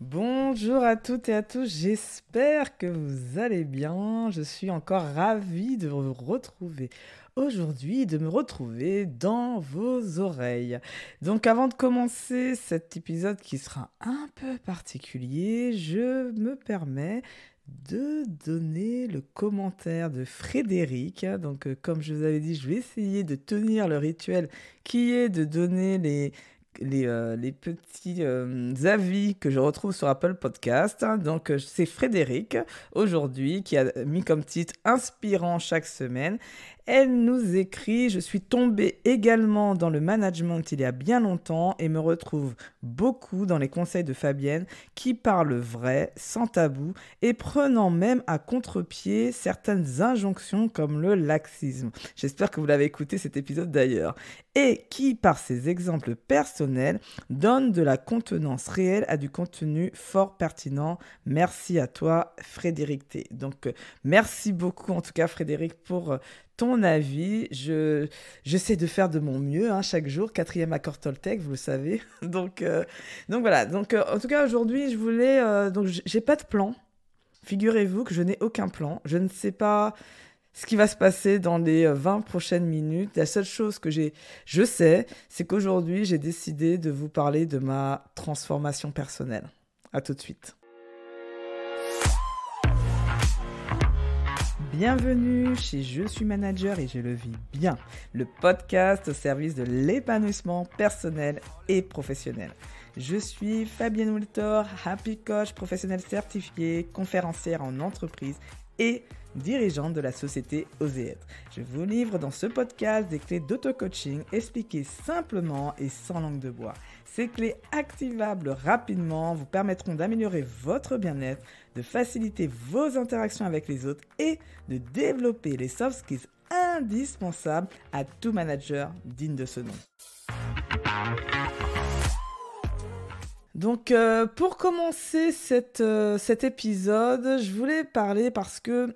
Bonjour à toutes et à tous, j'espère que vous allez bien. Je suis encore ravie de vous retrouver aujourd'hui, de me retrouver dans vos oreilles. Donc avant de commencer cet épisode qui sera un peu particulier, je me permets de donner le commentaire de Frédéric. Donc comme je vous avais dit, je vais essayer de tenir le rituel qui est de donner les petits avis que je retrouve sur Apple Podcast. Donc, c'est Frédéric, aujourd'hui, qui a mis comme titre Inspirant chaque semaine. Elle nous écrit: Je suis tombée également dans le management il y a bien longtemps et me retrouve beaucoup dans les conseils de Fabienne qui parle vrai, sans tabou et prenant même à contre-pied certaines injonctions comme le laxisme. J'espère que vous l'avez écouté cet épisode d'ailleurs. Et qui, par ses exemples personnels, donne de la contenance réelle à du contenu fort pertinent. Merci à toi, Frédéric T. Donc, merci beaucoup, en tout cas, Frédéric, pour ton avis. J'essaie de faire de mon mieux chaque jour. Quatrième accord Toltec, vous le savez. Donc voilà. En tout cas, aujourd'hui, je voulais... donc, j'ai pas de plan. Figurez-vous que je n'ai aucun plan. Je ne sais pas ce qui va se passer dans les 20 prochaines minutes. La seule chose que je sais, c'est qu'aujourd'hui, j'ai décidé de vous parler de ma transformation personnelle. À tout de suite. Bienvenue chez Je suis manager et je le vis bien, le podcast au service de l'épanouissement personnel et professionnel. Je suis Fabienne Wiltor, Happy Coach professionnel certifié, conférencière en entreprise et dirigeante de la société Oser Être. Je vous livre dans ce podcast des clés d'auto-coaching expliquées simplement et sans langue de bois. Ces clés activables rapidement vous permettront d'améliorer votre bien-être, de faciliter vos interactions avec les autres et de développer les soft skills indispensables à tout manager digne de ce nom. Donc, pour commencer cet épisode, je voulais parler parce que,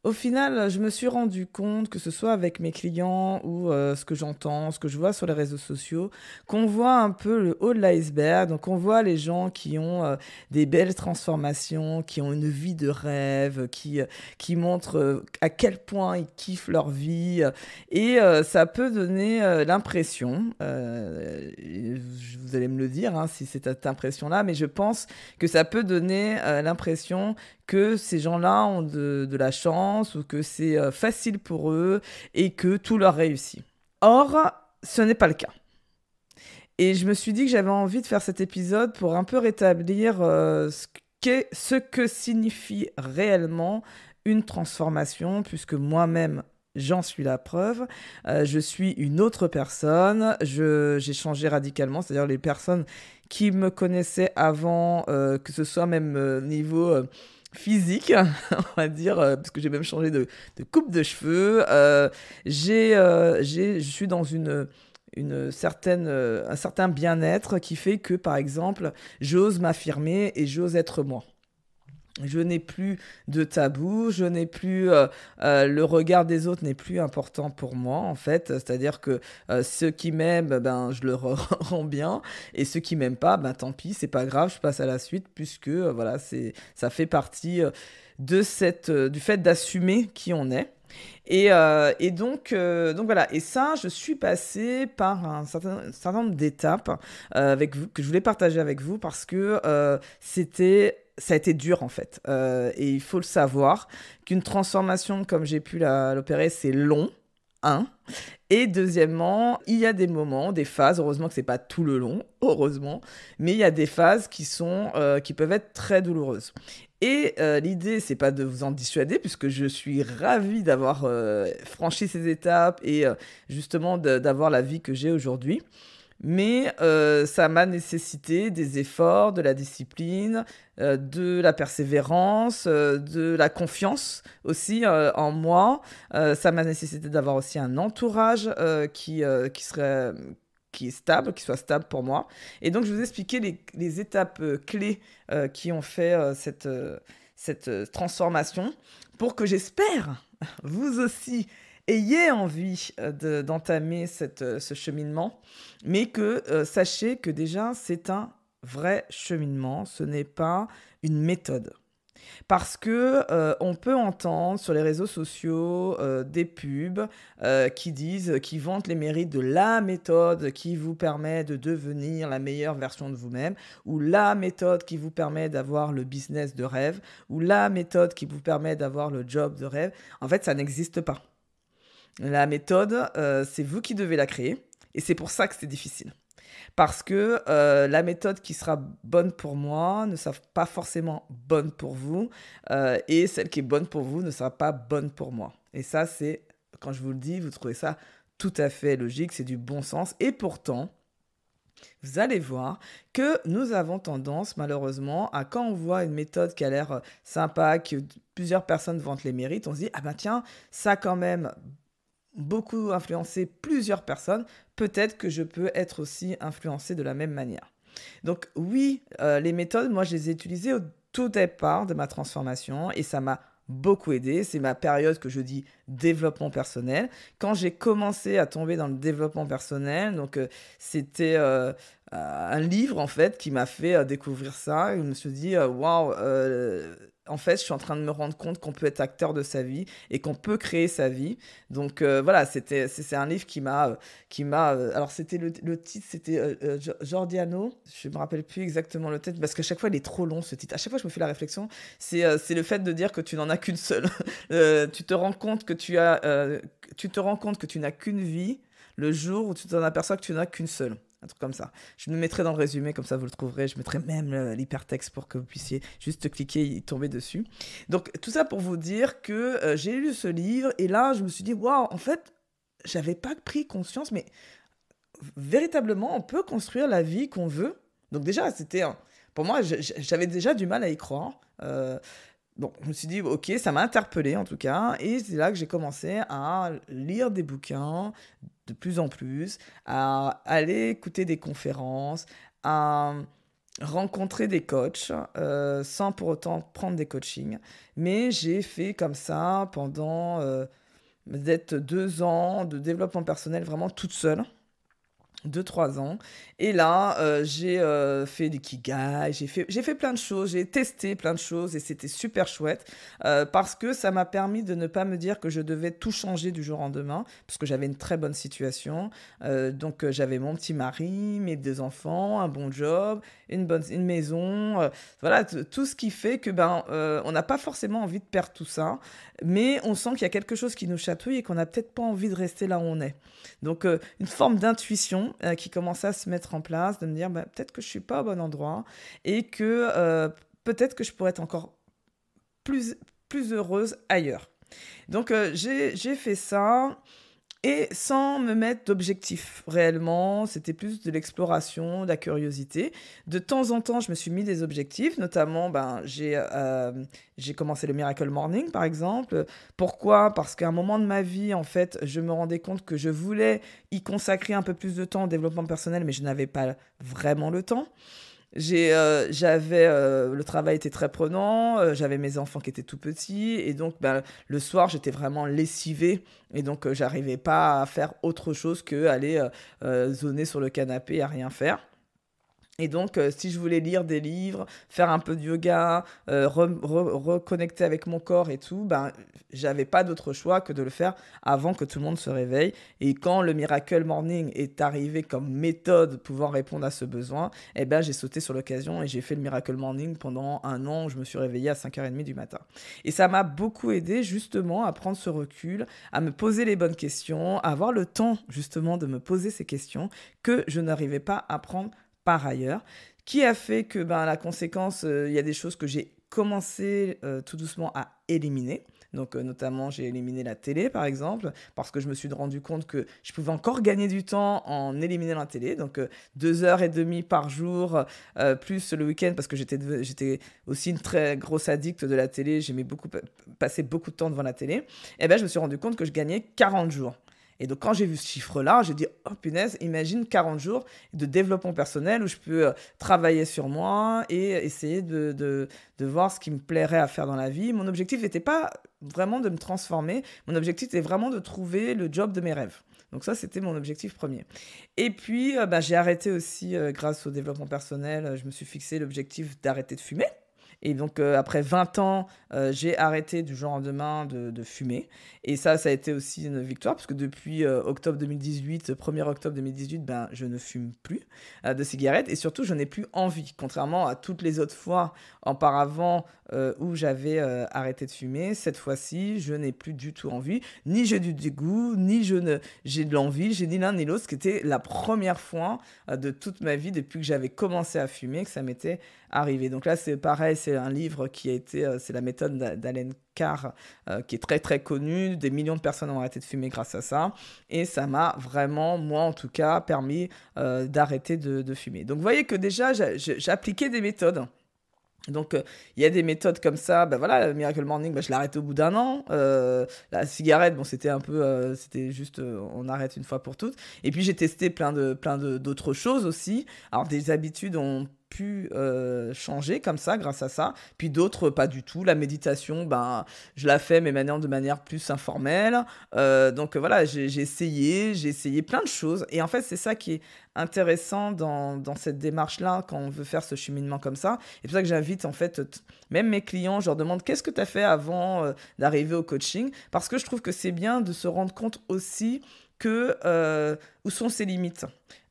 au final, je me suis rendu compte, que ce soit avec mes clients ou ce que j'entends, ce que je vois sur les réseaux sociaux, qu'on voit un peu le haut de l'iceberg. Donc, on voit les gens qui ont des belles transformations, qui ont une vie de rêve, qui montrent à quel point ils kiffent leur vie. Et ça peut donner l'impression, vous allez me le dire si c'est cette impression-là, mais je pense que ça peut donner l'impression que ces gens-là ont de la chance ou que c'est facile pour eux et que tout leur réussit. Or, ce n'est pas le cas. Et je me suis dit que j'avais envie de faire cet épisode pour un peu rétablir ce que signifie réellement une transformation, puisque moi-même, j'en suis la preuve. Je suis une autre personne. J'ai changé radicalement. C'est-à-dire les personnes qui me connaissaient avant, que ce soit même niveau physique, on va dire, parce que j'ai même changé de coupe de cheveux. Je suis dans un certain bien-être qui fait que, par exemple, j'ose m'affirmer et j'ose être moi. Je n'ai plus de tabou, je n'ai plus le regard des autres n'est plus important pour moi en fait. C'est-à-dire que ceux qui m'aiment, je leur rends bien, et ceux qui m'aiment pas, tant pis, c'est pas grave, je passe à la suite puisque voilà, ça fait partie du fait d'assumer qui on est. Et donc voilà. Et ça, je suis passée par un certain nombre d'étapes avec vous, que je voulais partager avec vous parce que ça a été dur en fait. Et il faut le savoir qu'une transformation comme j'ai pu l'opérer, c'est long. Et deuxièmement, il y a des moments, des phases, heureusement que c'est pas tout le long, heureusement, mais il y a des phases qui peuvent être très douloureuses. Et l'idée, c'est pas de vous en dissuader, puisque je suis ravie d'avoir franchi ces étapes et justement d'avoir la vie que j'ai aujourd'hui. Mais ça m'a nécessité des efforts, de la discipline, de la persévérance, de la confiance aussi en moi. Ça m'a nécessité d'avoir aussi un entourage qui est stable, qui soit stable pour moi. Et donc, je vous ai expliqué les étapes clés qui ont fait cette transformation pour que j'espère, vous aussi, ayez envie d'entamer ce cheminement, mais que sachez que déjà, c'est un vrai cheminement, ce n'est pas une méthode. Parce que, on peut entendre sur les réseaux sociaux, des pubs, qui vantent les mérites de la méthode qui vous permet de devenir la meilleure version de vous-même, ou la méthode qui vous permet d'avoir le business de rêve, ou la méthode qui vous permet d'avoir le job de rêve. En fait, ça n'existe pas. La méthode, c'est vous qui devez la créer et c'est pour ça que c'est difficile. Parce que la méthode qui sera bonne pour moi ne sera pas forcément bonne pour vous, et celle qui est bonne pour vous ne sera pas bonne pour moi. Et ça, c'est, quand je vous le dis, vous trouvez ça tout à fait logique, c'est du bon sens. Et pourtant, vous allez voir que nous avons tendance, malheureusement, à quand on voit une méthode qui a l'air sympa, que plusieurs personnes vantent les mérites, on se dit, ah ben tiens, ça a quand même beaucoup influencé plusieurs personnes, peut-être que je peux être aussi influencé de la même manière. Donc oui, les méthodes, moi, je les ai utilisées au tout départ de ma transformation et ça m'a beaucoup aidé. C'est ma période que je dis développement personnel. Quand j'ai commencé à tomber dans le développement personnel, donc c'était un livre en fait qui m'a fait découvrir ça. Et je me suis dit, waouh, en fait, je suis en train de me rendre compte qu'on peut être acteur de sa vie et qu'on peut créer sa vie. Donc voilà, c'est un livre alors c'était le titre, c'était Giordano. Je me rappelle plus exactement le titre parce qu'à chaque fois il est trop long ce titre. À chaque fois je me fais la réflexion, c'est le fait de dire que tu n'en as qu'une seule. Tu te rends compte que tu n'as qu'une vie le jour où tu t'en aperçois que tu n'en as qu'une seule. Un truc comme ça. Je me mettrai dans le résumé, comme ça vous le trouverez. Je mettrai même l'hypertexte pour que vous puissiez juste cliquer et tomber dessus. Donc tout ça pour vous dire que j'ai lu ce livre et là je me suis dit, waouh, en fait, j'avais pas pris conscience, mais véritablement, on peut construire la vie qu'on veut. Donc déjà, pour moi, j'avais déjà du mal à y croire. Donc, je me suis dit, ok, ça m'a interpellé en tout cas, et c'est là que j'ai commencé à lire des bouquins de plus en plus, à aller écouter des conférences, à rencontrer des coachs, sans pour autant prendre des coachings. Mais j'ai fait comme ça pendant peut-être 2 ans de développement personnel vraiment toute seule. 2 3 ans. Et là, j'ai fait des kigai, j'ai fait plein de choses, j'ai testé plein de choses et c'était super chouette parce que ça m'a permis de ne pas me dire que je devais tout changer du jour au lendemain parce que j'avais une très bonne situation. Donc, j'avais mon petit mari, mes 2 enfants, un bon job, une maison. Voilà, tout ce qui fait que on n'a pas forcément envie de perdre tout ça, mais on sent qu'il y a quelque chose qui nous chatouille et qu'on n'a peut-être pas envie de rester là où on est. Donc, une forme d'intuition qui commençait à se mettre en place, de me dire peut-être que je ne suis pas au bon endroit et que peut-être que je pourrais être encore plus, plus heureuse ailleurs. Donc, j'ai fait ça. Et sans me mettre d'objectif réellement, c'était plus de l'exploration, de la curiosité. De temps en temps, je me suis mis des objectifs, notamment j'ai commencé le Miracle Morning par exemple. Pourquoi ? Parce qu'à un moment de ma vie, en fait, je me rendais compte que je voulais y consacrer un peu plus de temps au développement personnel, mais je n'avais pas vraiment le temps. Le travail était très prenant, j'avais mes enfants qui étaient tout petits et donc le soir j'étais vraiment lessivée et donc j'arrivais pas à faire autre chose que aller zoner sur le canapé à rien faire. Et donc, si je voulais lire des livres, faire un peu de yoga, reconnecter avec mon corps et tout, j'avais pas d'autre choix que de le faire avant que tout le monde se réveille. Et quand le Miracle Morning est arrivé comme méthode pouvant répondre à ce besoin, j'ai sauté sur l'occasion et j'ai fait le Miracle Morning pendant 1 an où je me suis réveillée à 5h30 du matin. Et ça m'a beaucoup aidé justement à prendre ce recul, à me poser les bonnes questions, à avoir le temps justement de me poser ces questions que je n'arrivais pas à prendre par ailleurs, qui a fait que la conséquence, il y a des choses que j'ai commencé tout doucement à éliminer. Donc notamment, j'ai éliminé la télé, par exemple, parce que je me suis rendu compte que je pouvais encore gagner du temps en éliminant la télé. Donc 2h30 par jour, plus le week-end, parce que j'étais aussi une très grosse addict de la télé. J'aimais passer beaucoup de temps devant la télé. Et je me suis rendu compte que je gagnais 40 jours. Et donc, quand j'ai vu ce chiffre-là, j'ai dit, oh punaise, imagine 40 jours de développement personnel où je peux travailler sur moi et essayer de voir ce qui me plairait à faire dans la vie. Mon objectif n'était pas vraiment de me transformer. Mon objectif était vraiment de trouver le job de mes rêves. Donc ça, c'était mon objectif premier. Et puis, j'ai arrêté aussi, grâce au développement personnel, je me suis fixé l'objectif d'arrêter de fumer. Et donc, après 20 ans, j'ai arrêté du jour au lendemain de fumer. Et ça a été aussi une victoire, parce que depuis octobre 2018, 1er octobre 2018, je ne fume plus de cigarettes. Et surtout, je n'ai plus envie, contrairement à toutes les autres fois auparavant où j'avais arrêté de fumer. Cette fois-ci, je n'ai plus du tout envie. Ni j'ai du dégoût, j'ai de l'envie, j'ai ni l'un ni l'autre. C'était la première fois de toute ma vie, depuis que j'avais commencé à fumer, que ça m'était arrivé. Donc là, c'est pareil, c'est un livre qui a été, c'est la méthode d'Allen Carr, qui est très très connue. Des millions de personnes ont arrêté de fumer grâce à ça. Et ça m'a vraiment, moi en tout cas, permis d'arrêter de fumer. Donc vous voyez que déjà, j'appliquais des méthodes. Donc, il y a des méthodes comme ça. Voilà, le Miracle Morning, je l'ai arrêté au bout d'un an. La cigarette, bon, c'était un peu, c'était juste, on arrête une fois pour toutes. Et puis, j'ai testé plein d'autres choses aussi. Alors, des habitudes ont pu changer comme ça, grâce à ça. Puis d'autres, pas du tout. La méditation, je la fais, mais maintenant de manière plus informelle. Donc, voilà, j'ai essayé plein de choses. Et en fait, c'est ça qui est intéressant dans cette démarche-là, quand on veut faire ce cheminement comme ça. Et c'est pour ça que j'invite, en fait, même mes clients, je leur demande qu'est-ce que tu as fait avant d'arriver au coaching, parce que je trouve que c'est bien de se rendre compte aussi que où sont ses limites,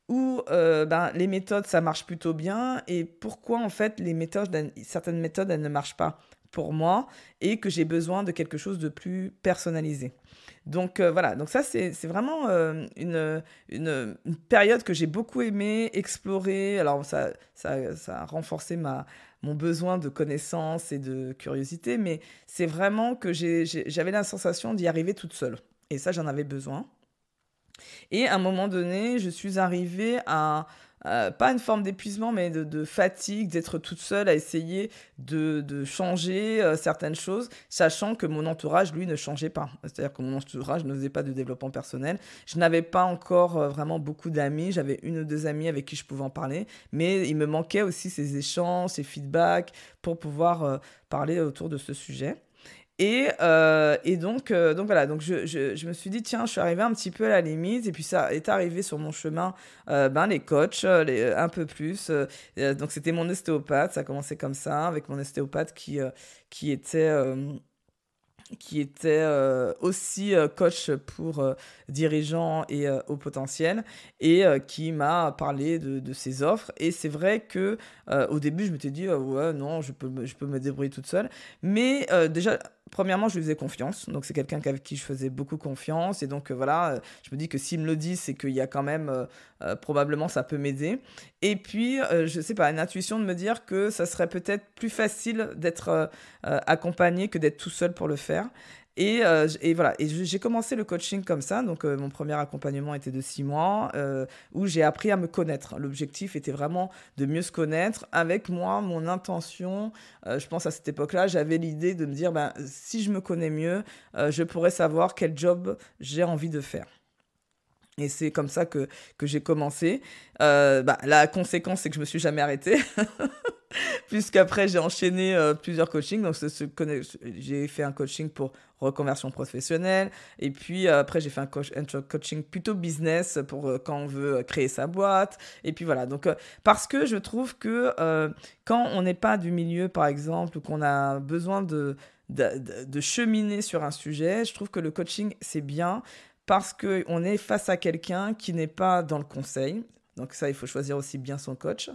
où les méthodes, ça marche plutôt bien, et pourquoi, en fait, certaines méthodes, elles ne marchent pas pour moi, et que j'ai besoin de quelque chose de plus personnalisé. Donc voilà, donc ça c'est vraiment une période que j'ai beaucoup aimé explorer. Alors ça a renforcé mon besoin de connaissance et de curiosité, mais c'est vraiment que j'avais la sensation d'y arriver toute seule. Et ça, j'en avais besoin. Et à un moment donné, je suis arrivée à pas une forme d'épuisement, mais de fatigue, d'être toute seule à essayer de changer certaines choses, sachant que mon entourage, lui, ne changeait pas. C'est-à-dire que mon entourage ne faisait pas de développement personnel. Je n'avais pas encore vraiment beaucoup d'amis. J'avais 1 ou 2 amis avec qui je pouvais en parler, mais il me manquait aussi ces échanges, ces feedbacks pour pouvoir parler autour de ce sujet. Et donc voilà, donc je me suis dit, tiens, je suis arrivée un petit peu à la limite, et puis ça est arrivé sur mon chemin, les coachs, un peu plus. Donc c'était mon ostéopathe, ça a commencé comme ça, avec mon ostéopathe qui était aussi coach pour dirigeants et au potentiel, et qui m'a parlé de ses offres. Et c'est vrai que au début, je m'étais dit, ouais, non, je peux me débrouiller toute seule. Mais déjà, premièrement, je lui faisais confiance. Donc, c'est quelqu'un avec qui je faisais beaucoup confiance. Et donc, voilà, je me dis que s'il me le dit, c'est qu'il y a quand même, probablement, ça peut m'aider. Et puis, je sais pas, une intuition de me dire que ça serait peut-être plus facile d'être accompagné que d'être tout seul pour le faire. Et voilà, et j'ai commencé le coaching comme ça. Donc, mon premier accompagnement était de 6 mois, où j'ai appris à me connaître. L'objectif était vraiment de mieux se connaître. Avec moi, mon intention, je pense à cette époque-là, j'avais l'idée de me dire, si je me connais mieux, je pourrais savoir quel job j'ai envie de faire. Et c'est comme ça que j'ai commencé. La conséquence, c'est que je me suis jamais arrêtée. Puisqu'après, j'ai enchaîné plusieurs coachings. Donc, j'ai fait un coaching pour reconversion professionnelle. Et puis, après, j'ai fait un coaching plutôt business pour quand on veut créer sa boîte. Et puis, voilà. Donc, parce que je trouve que quand on n'est pas du milieu, par exemple, ou qu'on a besoin de cheminer sur un sujet, je trouve que le coaching, c'est bien parce qu'on est face à quelqu'un qui n'est pas dans le conseil. Donc ça, il faut choisir aussi bien son coach,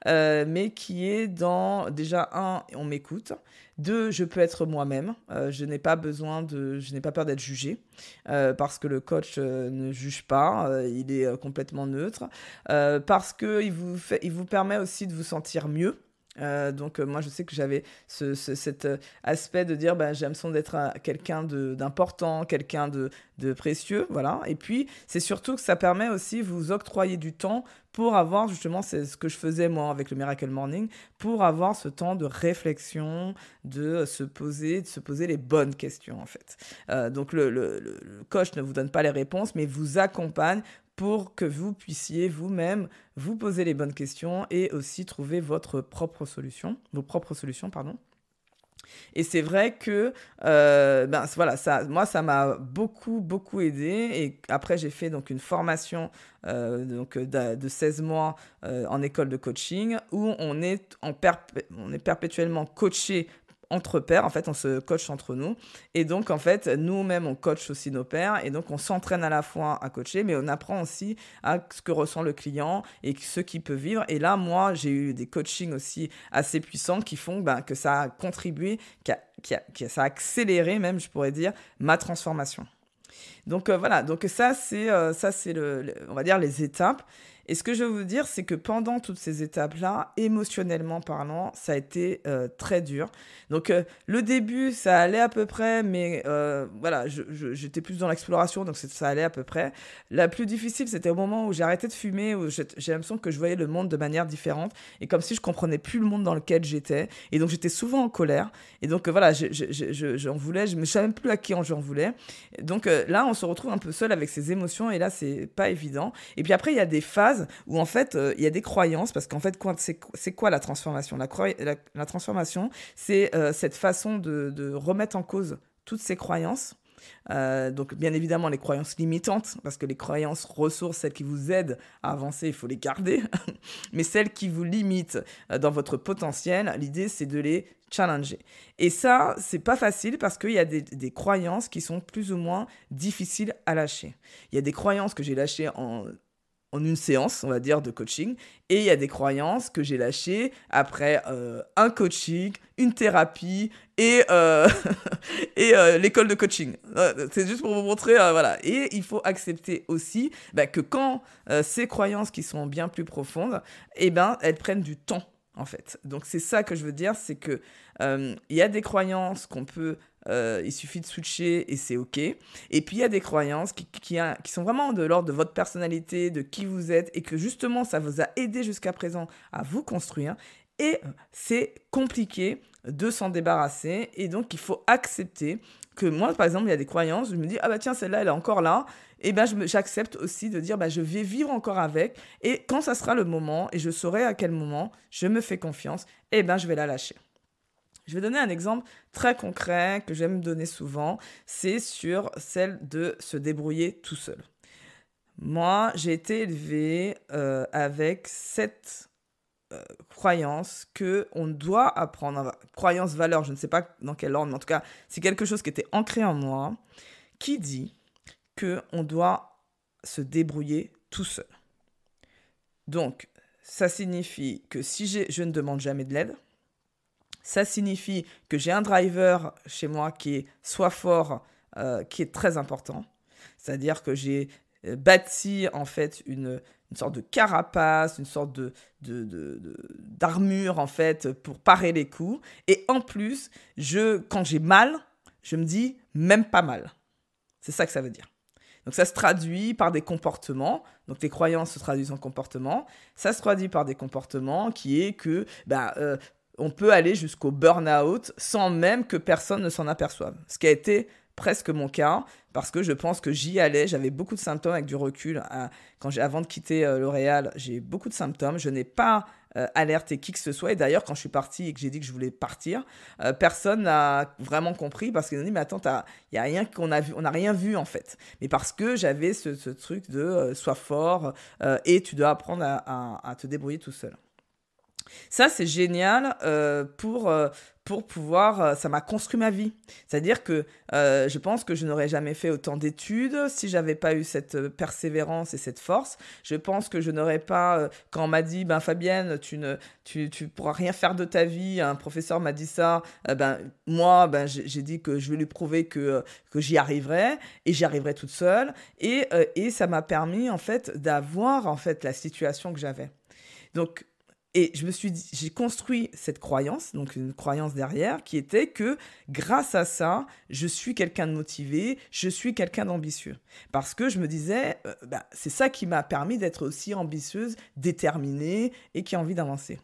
mais qui est déjà, 1, on m'écoute, 2, je peux être moi-même, je n'ai pas peur d'être jugée, parce que le coach ne juge pas, il est complètement neutre, parce qu'il vous permet aussi de vous sentir mieux. Donc moi je sais que j'avais cet aspect de dire j'ai l'impression d'être quelqu'un d'important, quelqu'un de précieux, voilà. Et puis c'est surtout que ça permet aussi vous octroyer du temps pour avoir justement, c'est ce que je faisais moi avec le Miracle Morning, pour avoir ce temps de réflexion, de se poser les bonnes questions en fait. Donc le coach ne vous donne pas les réponses, mais vous accompagne pour que vous puissiez vous-même vous poser les bonnes questions et aussi trouver vos propres solutions, pardon. Et c'est vrai que, ben, voilà, ça, moi, ça m'a beaucoup, beaucoup aidé. Et après, j'ai fait donc une formation de 16 mois en école de coaching où on est perpétuellement coaché entre pairs. En fait, on se coach entre nous. Et donc, en fait, nous-mêmes, on coach aussi nos pairs. Et donc, on s'entraîne à la fois à coacher, mais on apprend aussi à ce que ressent le client et ce qu'il peut vivre. Et là, moi, j'ai eu des coachings aussi assez puissants qui font ben, que ça a contribué, ça a accéléré même, je pourrais dire, ma transformation. Donc voilà, donc ça c'est on va dire les étapes. Et ce que je veux vous dire, c'est que pendant toutes ces étapes-là, émotionnellement parlant, ça a été très dur. Donc le début, ça allait à peu près, mais voilà, j'étais plus dans l'exploration, donc ça allait à peu près. La plus difficile, c'était au moment où j'ai arrêté de fumer, où j'ai l'impression que je voyais le monde de manière différente, et comme si je comprenais plus le monde dans lequel j'étais. Et donc j'étais souvent en colère. Et donc voilà, j'en voulais, je ne savais même plus à qui j'en voulais. Donc là, on se retrouve un peu seul avec ses émotions, et là, c'est pas évident. Et puis après, il y a des phases où en fait, il y a des croyances, parce qu'en fait, c'est quoi la transformation? La transformation, c'est cette façon de remettre en cause toutes ces croyances. Donc bien évidemment les croyances limitantes, parce que les croyances ressources, celles qui vous aident à avancer, il faut les garder. Mais celles qui vous limitent dans votre potentiel, l'idée c'est de les challenger. Et ça, c'est pas facile parce qu'il y a des croyances qui sont plus ou moins difficiles à lâcher. Il y a des croyances que j'ai lâchées en une séance, on va dire, de coaching. Et il y a des croyances que j'ai lâchées après un coaching, une thérapie et, l'école de coaching. C'est juste pour vous montrer, voilà. Et il faut accepter aussi que quand ces croyances qui sont bien plus profondes, eh ben, elles prennent du temps, en fait. Donc c'est ça que je veux dire, c'est que il y a des croyances qu'on peut... il suffit de switcher et c'est OK. Et puis, il y a des croyances qui sont vraiment de l'ordre de votre personnalité, de qui vous êtes, et que justement, ça vous a aidé jusqu'à présent à vous construire. Et c'est compliqué de s'en débarrasser. Et donc, il faut accepter que moi, par exemple, il y a des croyances, je me dis, ah bah tiens, celle-là, elle est encore là. Et ben, j'accepte aussi de dire, je vais vivre encore avec. Et quand ça sera le moment, et je saurai à quel moment je me fais confiance, et ben, je vais la lâcher. Je vais donner un exemple très concret que j'aime donner souvent, c'est sur celle de se débrouiller tout seul. Moi, j'ai été élevée avec cette croyance qu'on doit apprendre, croyance, valeur, je ne sais pas dans quel ordre, mais en tout cas, c'est quelque chose qui était ancré en moi, qui dit qu'on doit se débrouiller tout seul. Donc, ça signifie que si je ne demande jamais de l'aide, ça signifie que j'ai un driver chez moi qui est soit fort, qui est très important. C'est-à-dire que j'ai bâti en fait une sorte de carapace, une sorte d'armure en fait pour parer les coups. Et en plus, quand j'ai mal, je me dis même pas mal. C'est ça que ça veut dire. Donc ça se traduit par des comportements. Donc les croyances se traduisent en comportements. Ça se traduit par des comportements qui est que... on peut aller jusqu'au burn-out sans même que personne ne s'en aperçoive. Ce qui a été presque mon cas, parce que je pense que j'y allais, j'avais beaucoup de symptômes avec du recul. Avant de quitter L'Oréal, j'ai beaucoup de symptômes. Je n'ai pas alerté qui que ce soit. Et d'ailleurs, quand je suis partie et que j'ai dit que je voulais partir, personne n'a vraiment compris parce qu'ils ont dit, mais attends, il n'y a rien qu'on a vu, on n'a rien vu en fait. Mais parce que j'avais ce truc de sois fort et tu dois apprendre à te débrouiller tout seul. Ça, c'est génial pour pouvoir... ça m'a construit ma vie. C'est-à-dire que je pense que je n'aurais jamais fait autant d'études si j'avais pas eu cette persévérance et cette force. Je pense que je n'aurais pas... quand on m'a dit, Fabienne, tu pourras rien faire de ta vie, un professeur m'a dit ça, moi, j'ai dit que je vais lui prouver que j'y arriverais, et j'y arriverais toute seule. Et ça m'a permis, en fait, d'avoir, en fait, la situation que j'avais. Donc... Et j'ai construit cette croyance, donc une croyance derrière, qui était que grâce à ça, je suis quelqu'un de motivé, je suis quelqu'un d'ambitieux. Parce que je me disais, c'est ça qui m'a permis d'être aussi ambitieuse, déterminée et qui a envie d'avancer.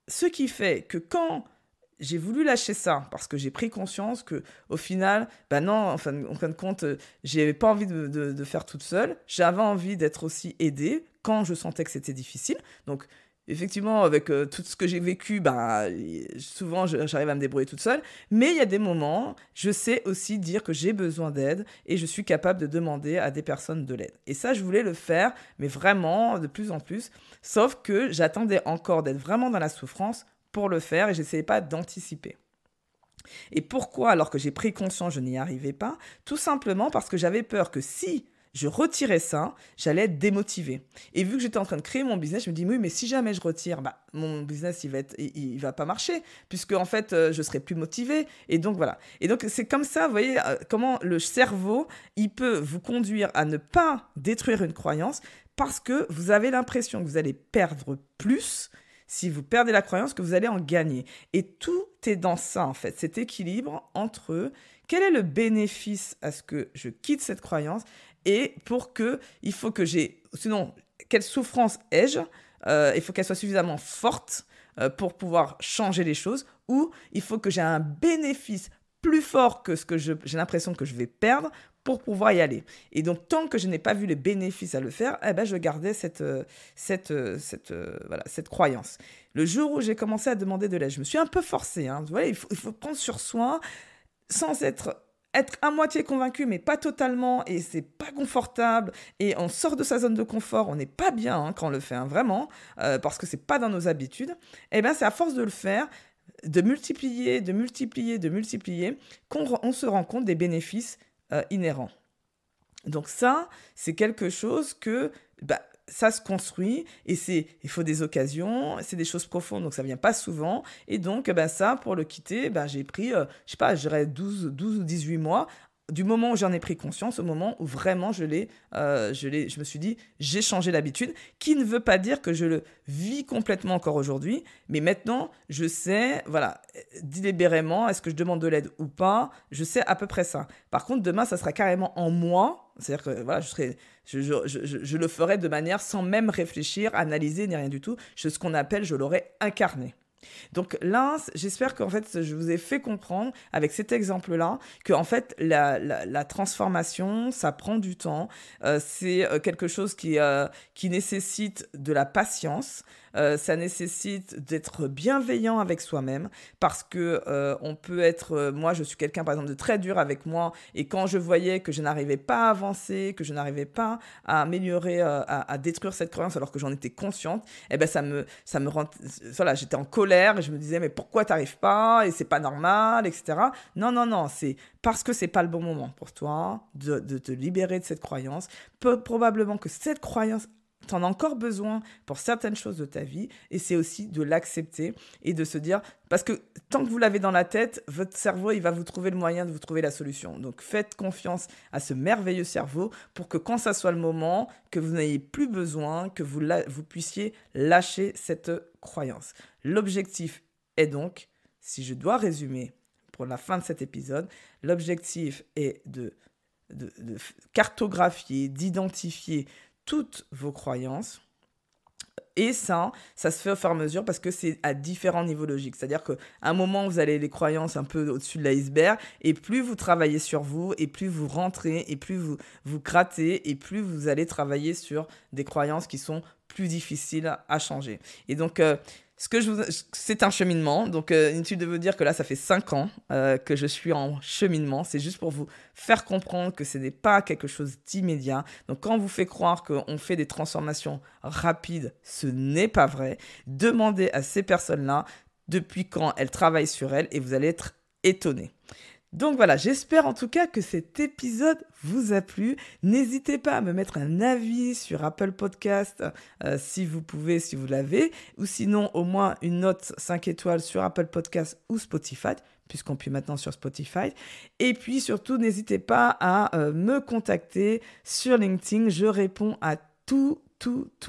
Ce qui fait que quand j'ai voulu lâcher ça, parce que j'ai pris conscience que au final, non, en fin de compte, j'avais pas envie de faire toute seule, j'avais envie d'être aussi aidée, quand je sentais que c'était difficile. Donc, effectivement, avec tout ce que j'ai vécu, souvent j'arrive à me débrouiller toute seule. Mais il y a des moments, je sais aussi dire que j'ai besoin d'aide et je suis capable de demander à des personnes de l'aide. Et ça, je voulais le faire, mais vraiment de plus en plus. Sauf que j'attendais encore d'être vraiment dans la souffrance pour le faire et j'essayais pas d'anticiper. Et pourquoi, alors que j'ai pris conscience, je n'y arrivais pas? Tout simplement parce que j'avais peur que si je retirais ça, j'allais être démotivée. Et vu que j'étais en train de créer mon business, je me dis, oui, mais si jamais je retire, mon business, il va pas marcher, puisque en fait, je serai plus motivée. Et donc, voilà. Et donc, c'est comme ça, vous voyez, comment le cerveau, il peut vous conduire à ne pas détruire une croyance parce que vous avez l'impression que vous allez perdre plus si vous perdez la croyance que vous allez en gagner. Et tout est dans ça, en fait, cet équilibre entre quel est le bénéfice à ce que je quitte cette croyance et il faut que sinon, quelle souffrance ai-je? Il faut qu'elle soit suffisamment forte pour pouvoir changer les choses, ou il faut que j'ai un bénéfice plus fort que ce que j'ai l'impression que je vais perdre pour pouvoir y aller. Et donc, tant que je n'ai pas vu les bénéfices à le faire, je gardais cette croyance. Le jour où j'ai commencé à demander de l'aide, je me suis un peu forcée. Vous voyez, il faut prendre sur soi sans être à moitié convaincu, mais pas totalement, et c'est pas confortable, et on sort de sa zone de confort, on n'est pas bien quand on le fait, vraiment, parce que c'est pas dans nos habitudes. C'est à force de le faire, de multiplier, qu'on se rend compte des bénéfices inhérents. Donc ça, c'est quelque chose que ça se construit et il faut des occasions, c'est des choses profondes, donc ça vient pas souvent. Et donc ça, pour le quitter, j'ai pris, je dirais 12 ou 18 mois, du moment où j'en ai pris conscience au moment où vraiment je me suis dit, j'ai changé l'habitude, qui ne veut pas dire que je le vis complètement encore aujourd'hui, mais maintenant, je sais, voilà, délibérément, est-ce que je demande de l'aide ou pas, je sais à peu près ça. Par contre, demain, ça sera carrément en moi, c'est-à-dire que voilà, je le ferai de manière sans même réfléchir, analyser, ni rien du tout, ce qu'on appelle, je l'aurai incarné. Donc là, j'espère qu'en fait, je vous ai fait comprendre avec cet exemple-là que en fait, la transformation, ça prend du temps. C'est quelque chose qui nécessite de la patience. Ça nécessite d'être bienveillant avec soi-même parce que on peut être... moi, je suis quelqu'un, par exemple, de très dur avec moi et quand je voyais que je n'arrivais pas à avancer, que je n'arrivais pas à améliorer, à détruire cette croyance alors que j'en étais consciente, ça me rend... Voilà, j'étais en colère et je me disais, mais pourquoi t'arrives pas? Et c'est pas normal, etc. Non, c'est parce que c'est pas le bon moment pour toi de te libérer de cette croyance. Probablement que cette croyance, t'en as encore besoin pour certaines choses de ta vie et c'est aussi de l'accepter et de se dire, parce que tant que vous l'avez dans la tête, votre cerveau, il va vous trouver le moyen de vous trouver la solution. Donc faites confiance à ce merveilleux cerveau pour que quand ça soit le moment, que vous n'ayez plus besoin, que vous puissiez lâcher cette croyance. L'objectif est donc, si je dois résumer pour la fin de cet épisode, l'objectif est de cartographier, d'identifier toutes vos croyances. Et ça se fait au fur et à mesure parce que c'est à différents niveaux logiques. C'est-à-dire qu'à un moment, vous avez les croyances un peu au-dessus de l'iceberg et plus vous travaillez sur vous et plus vous rentrez et plus vous grattez et plus vous allez travailler sur des croyances qui sont plus difficiles à changer. Et donc, c'est un cheminement. Donc, inutile de vous dire que là, ça fait 5 ans que je suis en cheminement. C'est juste pour vous faire comprendre que ce n'est pas quelque chose d'immédiat. Donc, quand on vous fait croire qu'on fait des transformations rapides, ce n'est pas vrai. Demandez à ces personnes-là depuis quand elles travaillent sur elles et vous allez être étonnés. Donc voilà, j'espère en tout cas que cet épisode vous a plu. N'hésitez pas à me mettre un avis sur Apple Podcast si vous pouvez, si vous l'avez, ou sinon au moins une note 5 étoiles sur Apple Podcast ou Spotify, puisqu'on peut maintenant sur Spotify. Et puis surtout, n'hésitez pas à me contacter sur LinkedIn. Je réponds à tous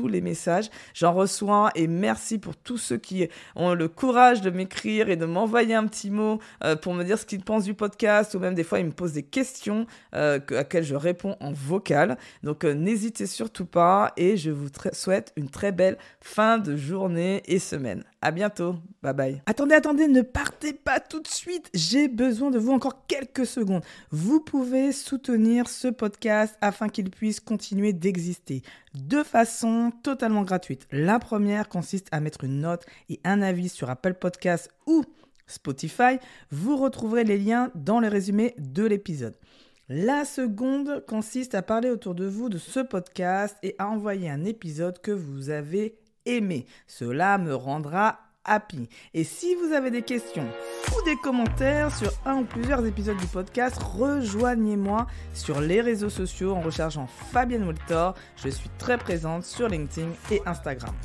les messages. J'en reçois et merci pour tous ceux qui ont le courage de m'écrire et de m'envoyer un petit mot pour me dire ce qu'ils pensent du podcast ou même des fois ils me posent des questions à quelles je réponds en vocal. Donc n'hésitez surtout pas et je vous souhaite une très belle fin de journée et semaine. À bientôt. Bye bye. Attendez, ne partez pas tout de suite. J'ai besoin de vous encore quelques secondes. Vous pouvez soutenir ce podcast afin qu'il puisse continuer d'exister. Deux façons façons totalement gratuites. La première consiste à mettre une note et un avis sur Apple Podcasts ou Spotify. Vous retrouverez les liens dans le résumé de l'épisode. La seconde consiste à parler autour de vous de ce podcast et à envoyer un épisode que vous avez aimé. Cela me rendra happy. Et si vous avez des questions ou des commentaires sur un ou plusieurs épisodes du podcast, rejoignez-moi sur les réseaux sociaux en recherchant Fabienne Woltor. Je suis très présente sur LinkedIn et Instagram.